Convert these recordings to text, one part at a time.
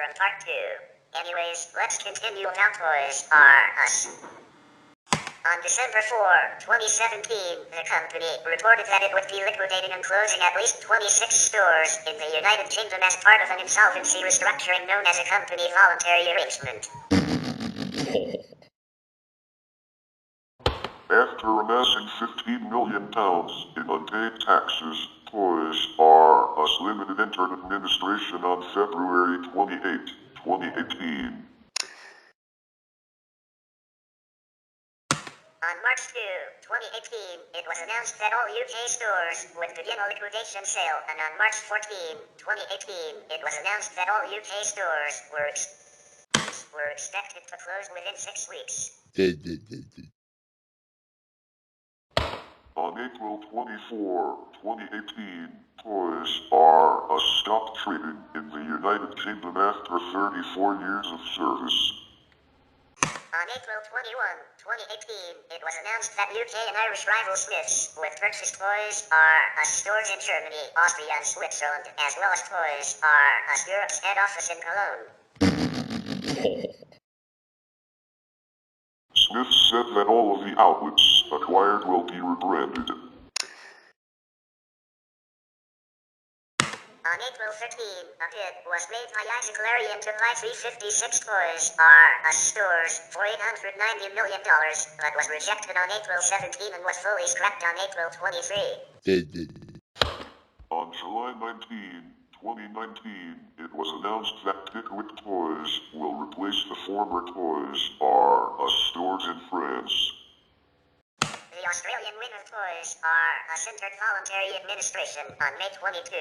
from part 2. Anyways, let's continue now. Toys R Us. On December 4, 2017, the company reported that it would be liquidating and closing at least 26 stores in the United Kingdom as part of an insolvency restructuring known as a company voluntary arrangement. After amassing £15 million in unpaid taxes, Toys R Us Limited entered administration on February 28, 2018. On March 2, 2018, it was announced that all UK stores would begin a liquidation sale, and on March 14, 2018, it was announced that all UK stores were expected to close within 6 weeks. On April 24, 2018, Toys R Us stopped trading in the United Kingdom after 34 years of service. On April 21, 2018, it was announced that UK and Irish rival Smiths would purchase Toys R Us stores in Germany, Austria and Switzerland, as well as Toys R Us Europe's head office in Cologne. Smith said that all of the outlets acquired will be rebranded. On April 13, a bid was made by Isaac Larian to buy 356 Toys R Us stores for $890 million, but was rejected on April 17 and was fully scrapped on April 23. On July 19, 2019, it was announced that Pickwick Toys will replace the former Toys R Us stores in France. The Australian wing of Toys R Us entered voluntary administration on May 22.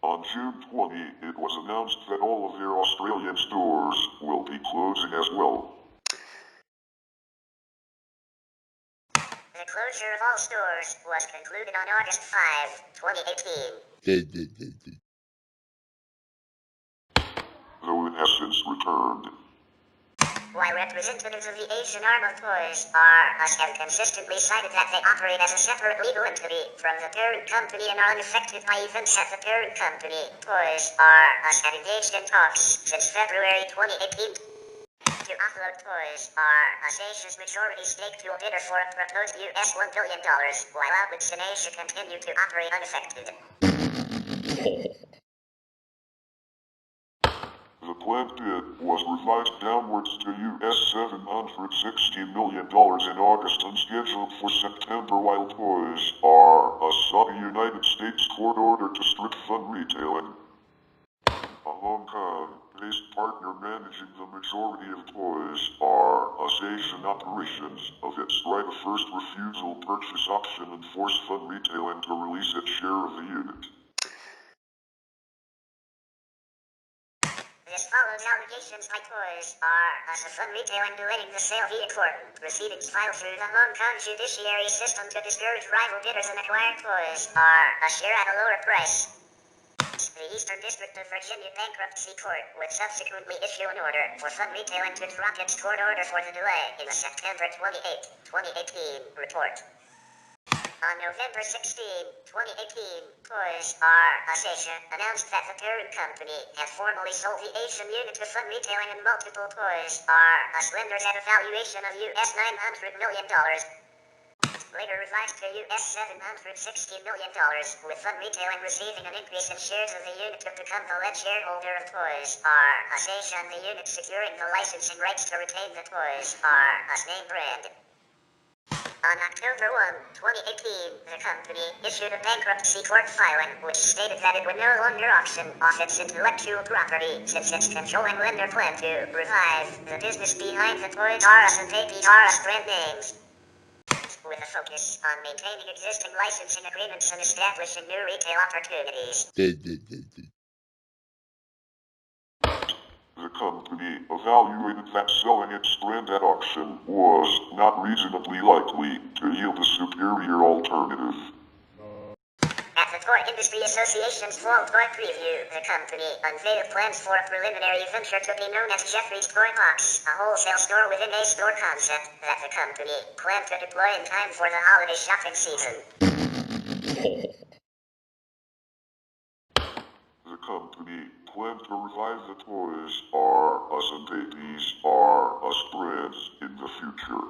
On June 20, it was announced that all of their Australian stores will be closing as well. The closure of all stores was concluded on August 5, 2018. Though in essence returned. While representatives of the Asian arm of Toys R Us have consistently cited that they operate as a separate legal entity from the parent company and are unaffected by events at the parent company, Toys R Us had engaged in talks since February 2018 to offload Toys R Us Asia's majority stake to a bidder for a proposed US $1 billion, while outlets in Asia continue to operate unaffected. The planned bid was revised downwards to US $760 million in August and scheduled for September, while Toys R Us sought a United States court order to strip Fun Retailing, a Hong Kong-based partner managing the majority of Toys R Us Asian operations, of its right of first refusal purchase option and force Fun Retailing to release its share of the unit. This follows allegations by Toys R Us of Fun Retailing delaying the sale via court. Proceedings filed through the Hong Kong judiciary system to discourage rival bidders and acquire Toys R Us share at a lower price. The Eastern District of Virginia Bankruptcy Court would subsequently issue an order for Fun Retailing to drop its court order for the delay in a September 28, 2018 report. On November 16, 2018, Toys R Us Asia announced that the parent company had formally sold the Asian unit to Fun Retailing and multiple Toys R Us lenders at a valuation of US $900 million, later revised to US $760 million, with Fun Retailing receiving an increase in shares of the unit to become the lead shareholder of Toys R Us Asia and the unit securing the licensing rights to retain the Toys R Us name brand. On October 1, 2018, the company issued a bankruptcy court filing which stated that it would no longer auction off its intellectual property since its controlling lender planned to revive the business behind the Toys R Us and Baby R Us brand names, with a focus on maintaining existing licensing agreements and establishing new retail opportunities. The company evaluated that selling its brand at auction was not reasonably likely to yield a superior alternative. At the Toy Industry Association's Fall Toy Preview, the company unveiled plans for a preliminary venture to be known as Jeffrey's Toy Box, a wholesale store within a store concept that the company planned to deploy in time for the holiday shopping season. company planned to revive the Toys R Us and Babies R Us brands in the future.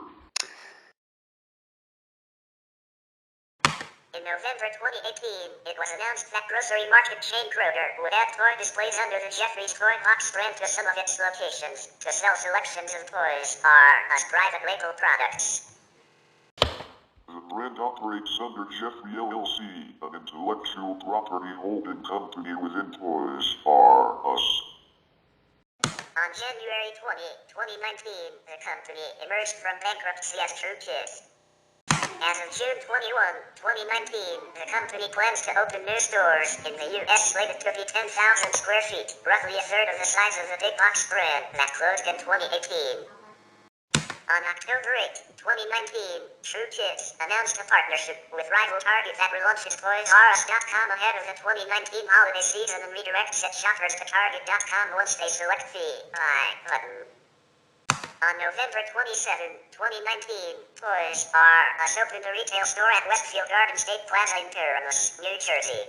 In November 2018, it was announced that grocery market chain Kroger would add toy displays under the Jeffrey's Toy Box brand to some of its locations to sell selections of Toys R Us private label products. The brand operates under Jeffrey LLC, an intellectual property holding company within Toys R Us. On January 20, 2019, the company emerged from bankruptcy as True Kids. As of June 21, 2019, the company plans to open new stores in the U.S. slated to be 10,000 square feet, roughly a third of the size of the big box brand that closed in 2018. On October 8, 2019, True Kids announced a partnership with rival Target that relaunches ToysRUs.com ahead of the 2019 holiday season and redirects its shoppers to Target.com once they select the Buy button. On November 27, 2019, Toys R Us opened a retail store at Westfield Garden State Plaza in Paramus, New Jersey.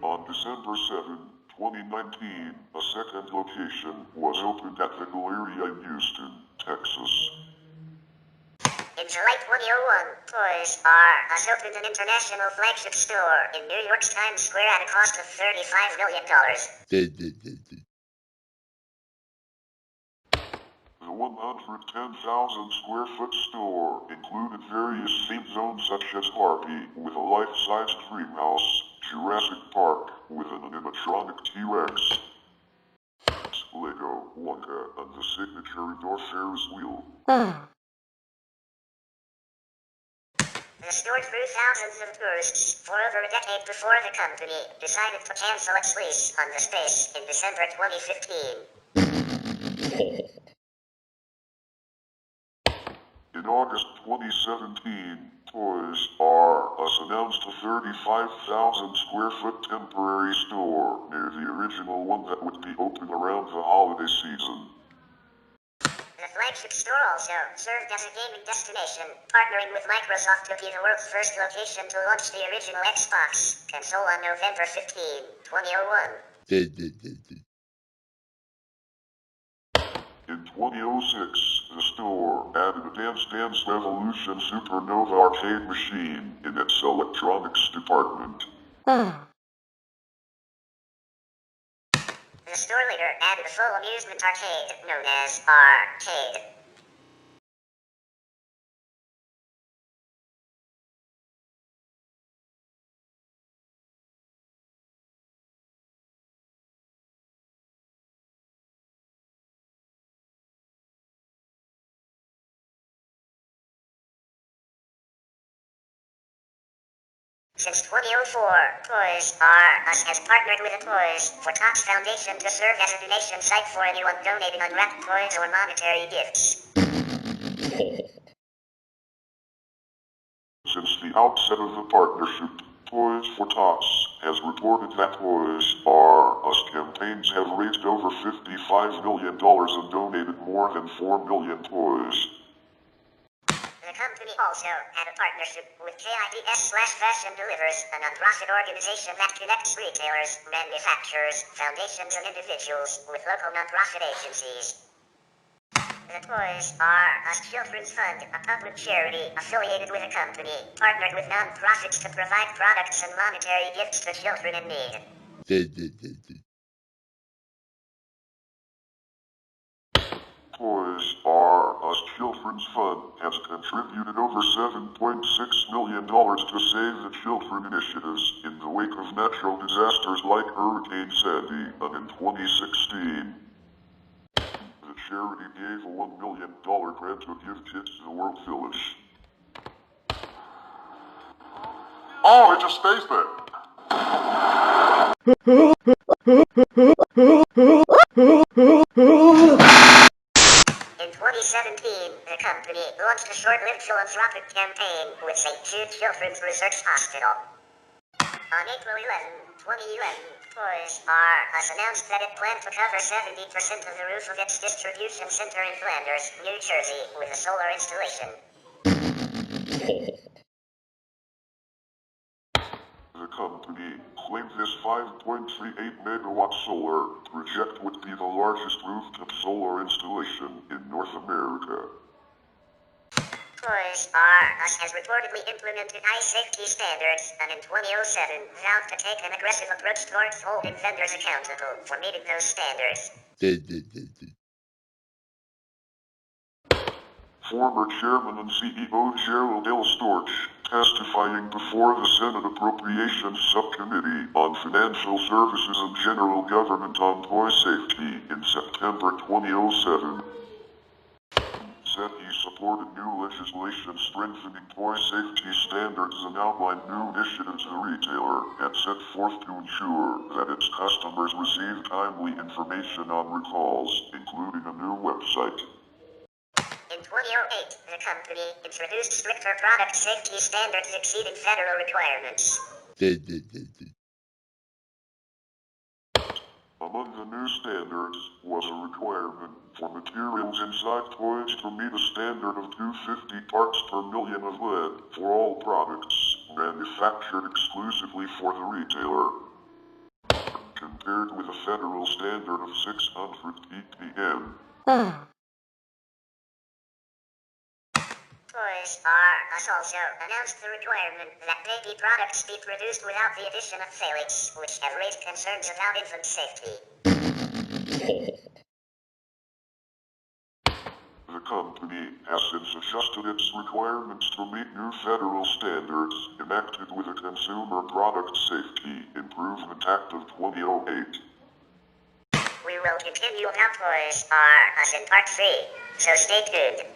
On December 7, 2019, a second location was opened at the Galleria in Houston, Texas. In July 2001, Toys R Us opened an international flagship store in New York's Times Square at a cost of $35 million. The 110,000 square foot store included various theme zones such as Barbie with a life-size Dreamhouse, Jurassic Park with an animatronic T-Rex, Lego, Wonka, and the signature indoor Ferris wheel. The store drew thousands of tourists for over a decade before the company decided to cancel its lease on the space in December 2015. In August 2017, Toys R Us announced a 35,000 square foot temporary store near the original one that would be open around the holiday season. The flagship store also served as a gaming destination, partnering with Microsoft to be the world's first location to launch the original Xbox console on November 15, 2001. In 2006, the store added a Dance Dance Revolution Supernova arcade machine in its electronics department. The store later added a full amusement arcade known as Arcade. Since 2004, Toys R Us has partnered with the Toys for Tots Foundation to serve as a donation site for anyone donating unwrapped toys or monetary gifts. Since the outset of the partnership, Toys for Tots has reported that Toys R Us campaigns have raised over $55 million and donated more than 4 million toys. The company also had a partnership with KIDS/Fashion Delivers, a non-profit organization that connects retailers, manufacturers, foundations, and individuals with local non-profit agencies. The Toys R Us Children's Fund, a public charity affiliated with the company, partnered with non-profits to provide products and monetary gifts to children in need. Toys R Us Children's Fund has contributed over $7.6 million to Save the Children initiatives in the wake of natural disasters like Hurricane Sandy, and in 2016, the charity gave a $1 million grant to give kids to the World Village. Oh, it just stays there. In 2017, the company launched a short-lived philanthropic campaign with St. Jude Children's Research Hospital. On April 11, 2011, Toys R Us announced that it planned to cover 70% of the roof of its distribution center in Flanders, New Jersey, with a solar installation. claimed this 5.38 megawatt solar project would be the largest rooftop solar installation in North America. Toys R Us has reportedly implemented high safety standards, and in 2007 vowed to take an aggressive approach towards holding vendors accountable for meeting those standards. Former Chairman and CEO Gerald L. Storch, testifying before the Senate Appropriations Subcommittee on Financial Services and General Government on Toy Safety in September 2007, said he supported new legislation strengthening toy safety standards and outlined new initiatives the retailer had set forth to ensure that its customers receive timely information on recalls, including a new website. In 2008, the company introduced stricter product safety standards exceeding federal requirements. Among the new standards was a requirement for materials inside toys to meet a standard of 250 parts per million of lead for all products manufactured exclusively for the retailer, compared with a federal standard of 600 ppm. Toys R Us also announced the requirement that baby products be produced without the addition of phthalates, which have raised concerns about infant safety. The company has since adjusted its requirements to meet new federal standards enacted with the Consumer Product Safety Improvement Act of 2008. We will continue about Toys R Us in Part 3, so stay tuned.